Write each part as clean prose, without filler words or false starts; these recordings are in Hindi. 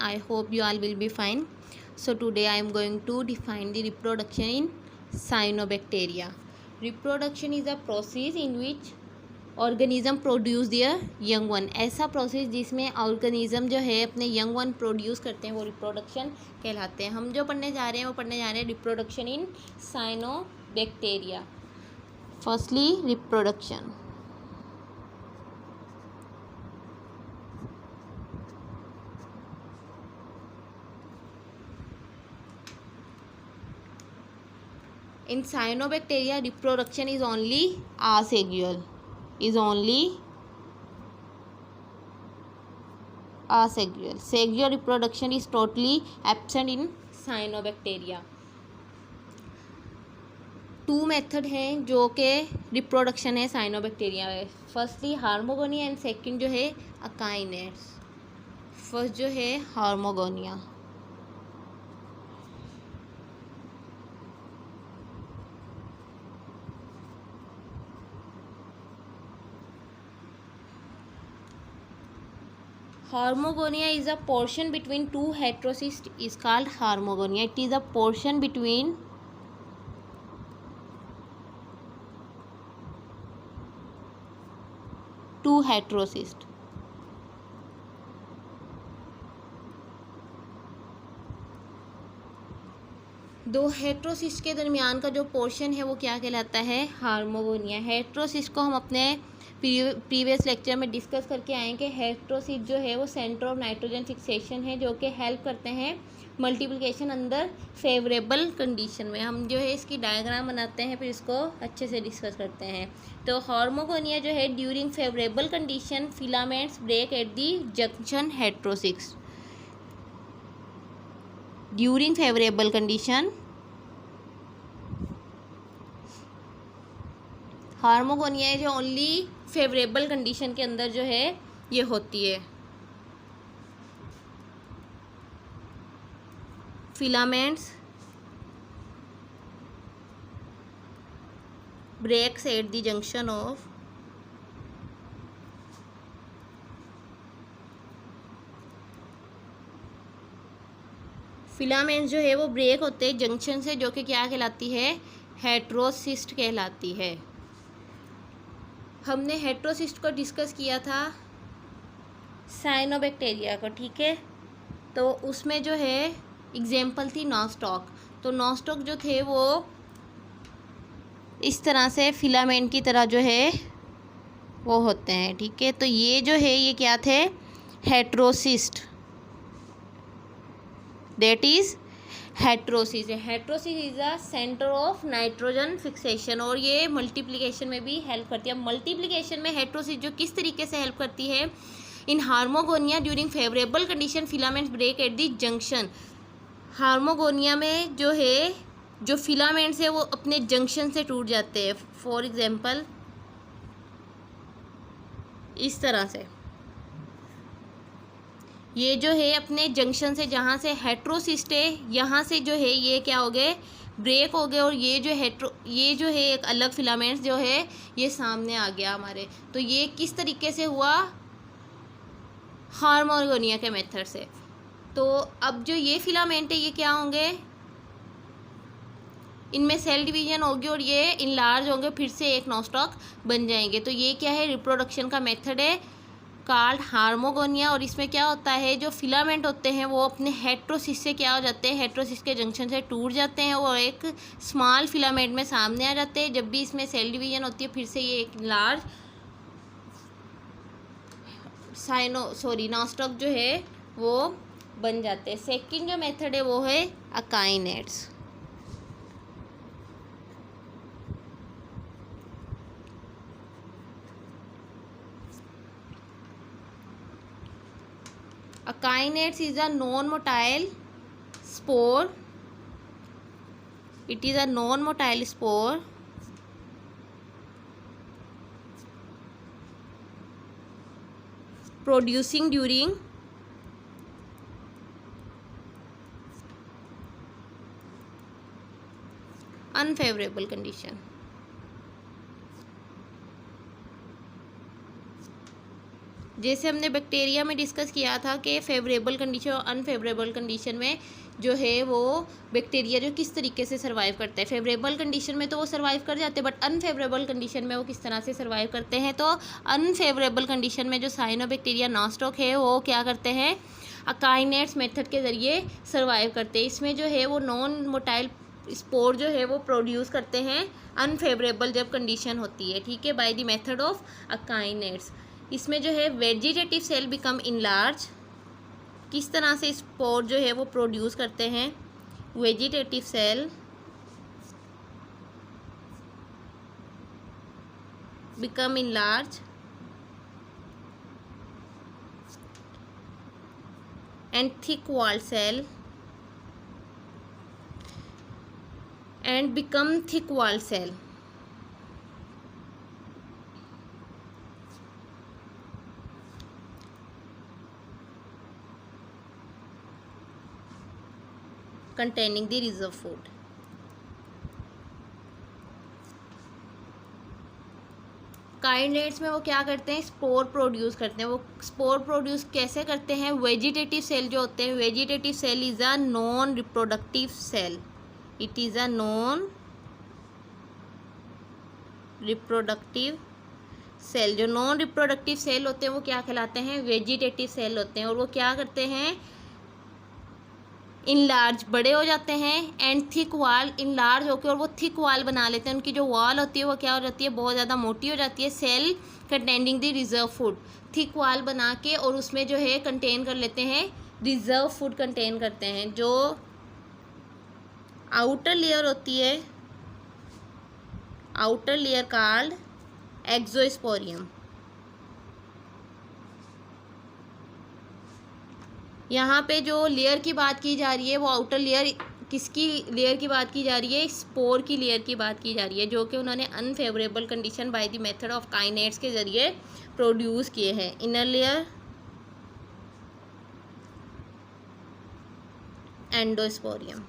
I hope you all will be fine. So today I am going to define the reproduction in cyanobacteria. Reproduction is a process in which organism produce their young one. ऐसा प्रोसेस जिसमें ऑर्गेनिज्म जो है अपने यंग वन प्रोड्यूस करते हैं वो रिप्रोडक्शन कहलाते हैं. हम जो पढ़ने जा रहे हैं reproduction in cyanobacteria. Firstly reproduction. In cyanobacteria, reproduction is only asexual. Sexual reproduction is totally absent in cyanobacteria. 2 method हैं जो कि रिप्रोडक्शन है साइनोबैक्टीरिया में. फर्स्टली हार्मोगोनिया एंड सेकंड जो है अकाइनेट्स. फर्स्ट जो है हार्मोगोनिया. Hormogonia is a portion between two heterocysts is called hormogonia. It is a portion between two heterocysts. दो हेट्रोसिस्ट के दरमियान का जो पोर्शन है वो क्या कहलाता है? हार्मोगोनिया. हेट्रोसिस्ट को हम अपने प्रीवियस लेक्चर में डिस्कस करके आए कि हेट्रोसिस्ट जो है वो सेंटर ऑफ नाइट्रोजन फिक्सेशन है जो कि हेल्प करते हैं मल्टीप्लिकेशन अंदर फेवरेबल कंडीशन में. हम जो है इसकी डायग्राम बनाते हैं फिर इसको अच्छे से डिस्कस करते हैं. तो हार्मोगोनिया जो है during favourable condition filaments break at the junction heterocyst. During favourable condition hormogonia है जो ओनली फेवरेबल कंडीशन के अंदर जो है ये होती है. Filaments breaks at the junction of filaments जो है वो ब्रेक होते हैं जंक्शन से जो कि क्या कहलाती है? हेट्रोसिस्ट कहलाती है. हमने हेट्रोसिस्ट को डिस्कस किया था साइनोबैक्टीरिया को, ठीक है. तो उसमें जो है एग्जाम्पल थी नॉस्टॉक. तो नॉस्टॉक जो थे वो इस तरह से फिलामेंट की तरह जो है वो होते हैं, ठीक है. तो ये जो है ये क्या थे? Heterocyst. That is heterosis. Heterosis is a centre of nitrogen fixation और ये मल्टीप्लिकेशन में भी हेल्प करती है. मल्टीप्लिकेशन में हेट्रोसिस जो किस तरीके से हेल्प करती है? In hormogonia during favourable condition filaments break at the junction. Hormogonia में जो है जो फिलामेंट्स है वो अपने जंक्शन से टूट जाते हैं. फॉर एग्जांपल इस तरह से ये जो है अपने जंक्शन से जहाँ से हेट्रोसिस्ट है यहाँ से जो है ये क्या हो गए? ब्रेक हो गए. और ये जो है एक अलग फिलामेंट्स जो है ये सामने आ गया हमारे. तो ये किस तरीके से हुआ? हार्मोगोनिया के मेथड से. तो अब जो ये फिलामेंट है ये क्या होंगे? इनमें सेल डिवीजन होगी और ये इनलार्ज होंगे फिर से एक नॉस्टॉक बन जाएंगे. तो ये क्या है? रिप्रोडक्शन का मेथड है कॉल्ड हार्मोगोनिया. और इसमें क्या होता है? जो फिलामेंट होते हैं वो अपने हेट्रोसिस से क्या हो जाते हैं? हेट्रोसिस के जंक्शन से टूट जाते हैं और एक स्मॉल फिलामेंट में सामने आ जाते हैं. जब भी इसमें सेल डिवीजन होती है फिर से ये एक लार्ज नॉस्टॉक जो है वो बन जाते हैं. सेकंड जो मेथड है वो है अकाइनेट्स. Akinase is a non-motile spore. It is a non-motile spore producing during unfavorable condition. जैसे हमने बैक्टीरिया में डिस्कस किया था कि फेवरेबल कंडीशन और अनफेवरेबल कंडीशन में जो है वो बैक्टीरिया जो किस तरीके से सर्वाइव करते हैं। फेवरेबल कंडीशन में तो वो सर्वाइव कर जाते हैं, बट अनफेवरेबल कंडीशन में वो किस तरह से सर्वाइव करते हैं। तो अनफेवरेबल कंडीशन में जो साइनोबैक्टीरिया नॉस्टॉक है वो क्या करते हैं, अकाइनेट्स मेथड के ज़रिए सर्वाइव करते हैं। इसमें जो है वो नॉन मोटाइल स्पोर जो है वो प्रोड्यूस करते हैं अनफेवरेबल जब कंडीशन होती है, ठीक है, बाय द मेथड ऑफ अकाइनेट्स। इसमें जो है वेजिटेटिव सेल बिकम इनलार्ज, किस तरह से स्पोर जो है वो प्रोड्यूस करते हैं, vegetative cell become enlarge and thick walled cell and become thick walled cell. Containing the reserve food. काइनेट्स में वो क्या करते हैं, स्पोर प्रोड्यूस करते हैं। वो स्पोर प्रोड्यूस कैसे करते हैं, वेजिटेटिव सेल जो होते हैं, vegetative cell is a non reproductive cell, it is a non reproductive cell. जो नॉन रिप्रोडक्टिव सेल होते हैं वो क्या कहलाते हैं, वेजिटेटिव सेल होते हैं। और वो क्या करते हैं, इनलार्ज बड़े हो जाते हैं, एंड थिक वाल इनलार्ज होकर और वो थिक वाल बना लेते हैं। उनकी जो वॉल होती है वो क्या हो जाती है, बहुत ज़्यादा मोटी हो जाती है। Cell containing the reserve food, thick wall बना के और उसमें जो है कंटेन कर लेते हैं, रिजर्व फूड कंटेन करते हैं। जो आउटर लेयर होती है, आउटर लेयर कॉल्ड एक्सोस्पोरियम। यहाँ पे जो लेयर की बात की जा रही है वो आउटर लेयर, किसकी लेयर की बात की जा रही है, स्पोर की लेयर की बात की जा रही है, जो कि उन्होंने unfavourable condition by the method of akinetes के ज़रिए प्रोड्यूस किए हैं। Inner layer endosporium.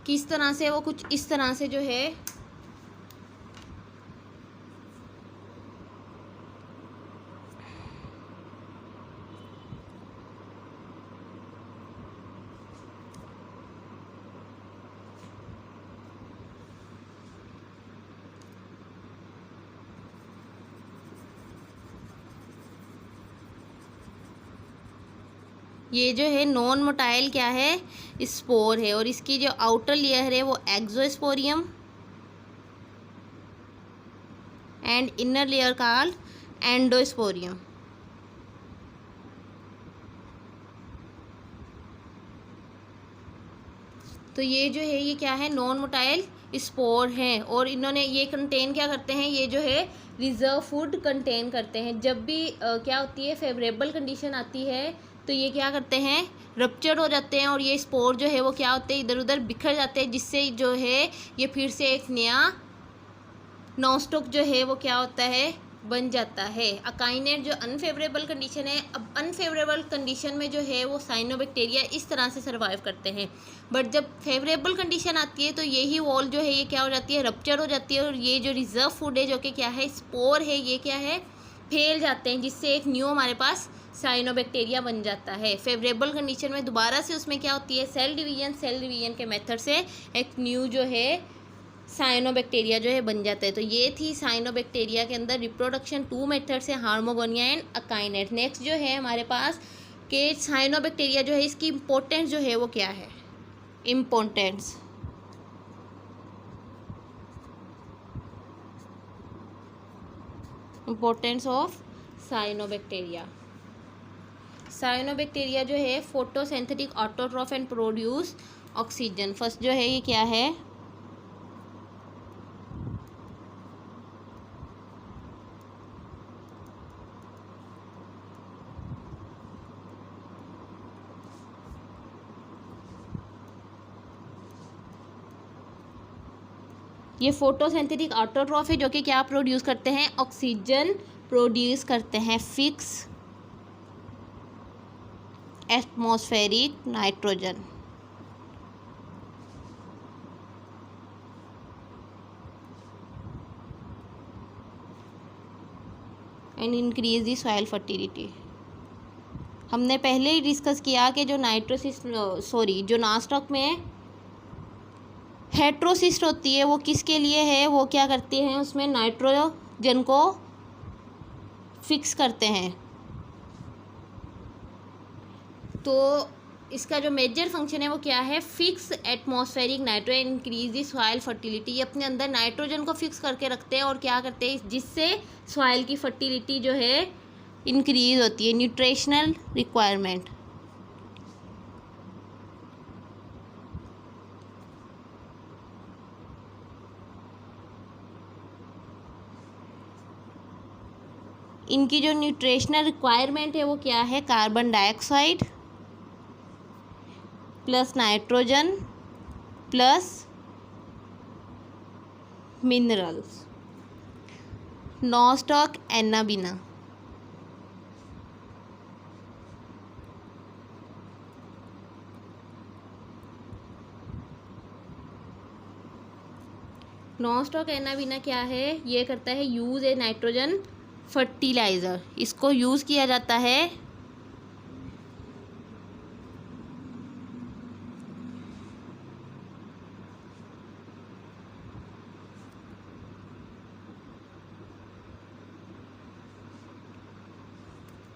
किस तरह से वो कुछ इस तरह से जो है ये जो है नॉन मोटाइल क्या है, स्पोर है। और इसकी जो आउटर लेयर है वो एक्सोस्पोरियम एंड इनर लेयर कॉल्ड एंडोस्पोरियम। तो ये जो है ये क्या है, नॉन मोटाइल स्पोर हैं। और इन्होंने ये कंटेन क्या करते हैं, ये जो है रिजर्व फूड कंटेन करते हैं। जब भी क्या होती है, फेवरेबल कंडीशन आती है तो ये क्या करते हैं, रप्चर हो जाते हैं और ये स्पोर जो है वो क्या होते हैं, इधर उधर बिखर जाते हैं, जिससे जो है ये फिर से एक नया नॉस्टॉक जो है वो क्या होता है, बन जाता है। अकाइनेट जो अनफेवरेबल कंडीशन है, अब अनफेवरेबल कंडीशन में जो है वो साइनोबैक्टीरिया इस तरह से सर्वाइव करते हैं। बट जब फेवरेबल कंडीशन आती है तो यही वॉल जो है ये क्या हो जाती है, रप्चर हो जाती है। और ये जो रिजर्व फूड है जो कि क्या है, स्पोर है, ये क्या है, फैल जाते हैं, जिससे एक न्यू हमारे पास साइनोबैक्टीरिया बन जाता है। फेवरेबल कंडीशन में दोबारा से उसमें क्या होती है, सेल डिवीजन के मेथड से एक न्यू जो है साइनोबैक्टीरिया जो है बन जाता है। तो ये थी साइनोबैक्टीरिया के अंदर रिप्रोडक्शन 2 मेथड से, हार्मोगोनिया एंड अकाइनेट। नेक्स्ट जो है हमारे पास कि साइनोबैक्टीरिया जो है इसकी इम्पोर्टेंस जो है वो क्या है, इम्पोर्टेंस ऑफ साइनोबैक्टीरिया। साइनोबैक्टीरिया जो है photosynthetic autotroph and produce oxygen. First जो है ये क्या है, ये फोटोसिंथेटिक ऑटोट्रॉफ है जो कि क्या प्रोड्यूस करते हैं, ऑक्सीजन प्रोड्यूस करते हैं, fix atmospheric nitrogen. And increase the soil fertility. हमने पहले ही डिस्कस किया कि जो जो नॉनस्टॉक में हेट्रोसिस्ट होती है वो किसके लिए है, वो क्या करती हैं, उसमें नाइट्रोजन को फिक्स करते हैं। तो इसका जो मेजर फंक्शन है वो क्या है, fix atmospheric nitrogen increase the soil fertility. ये अपने अंदर नाइट्रोजन को फिक्स करके रखते हैं और क्या करते हैं, जिससे सॉइल की फर्टिलिटी जो है इंक्रीज होती है। न्यूट्रिशनल रिक्वायरमेंट, इनकी जो न्यूट्रिशनल रिक्वायरमेंट है वो क्या है, carbon dioxide plus nitrogen plus minerals. नॉनस्टॉक Anabaena, नॉनस्टॉक Anabaena क्या है, ये करता है यूज़ ए नाइट्रोजन फर्टिलाइज़र। इसको यूज़ किया जाता है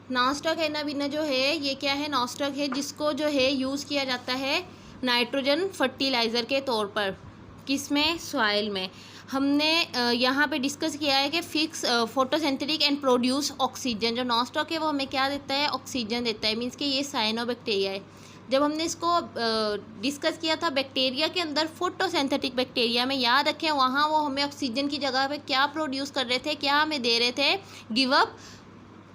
नॉनस्टॉक एनाबिना जो है ये क्या है, नॉनस्टॉक है जिसको जो है यूज़ किया जाता है नाइट्रोजन फर्टिलाइज़र के तौर पर। किसमें, सॉइल में। हमने यहाँ पे डिस्कस किया है कि fix photosynthetic and produce oxygen. जो नॉनस्टॉक है वो हमें क्या देता है, ऑक्सीजन देता है। मीन्स कि ये साइनोबैक्टीरिया है। जब हमने इसको डिस्कस किया था बैक्टीरिया के अंदर, फोटोसिंथेटिक बैक्टीरिया में, याद रखें वहाँ वो हमें ऑक्सीजन की जगह पे क्या प्रोड्यूस कर रहे थे, क्या हमें दे रहे थे, गिव अप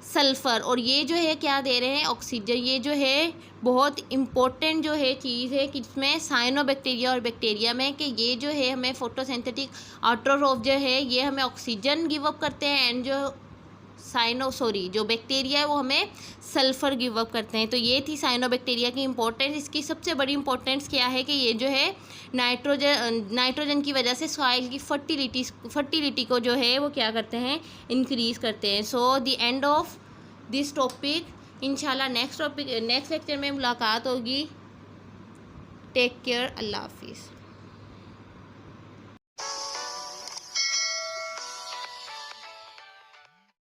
सल्फ़र। और ये जो है क्या दे रहे हैं, ऑक्सीजन। ये जो है बहुत इम्पोर्टेंट जो है चीज़ है किसमें, साइनोबैक्टीरिया और बैक्टीरिया में, कि ये जो है हमें फोटोसिंथेटिक ऑटोट्रोफ जो है ये हमें ऑक्सीजन गिव अप करते हैं, एंड जो जो बैक्टीरिया है वो हमें सल्फ़र गिव अप करते हैं। तो ये थी साइनोबैक्टीरिया की इम्पोर्टेंस। इसकी सबसे बड़ी इम्पोर्टेंस क्या है कि ये जो है नाइट्रोजन की वजह से सॉइल की फर्टिलिटी को जो है वो क्या करते हैं, इंक्रीज़ करते हैं। So the end of this topic. इंशाल्लाह नेक्स्ट लेक्चर में मुलाकात होगी। टेक केयर, अल्लाह हाफिज़।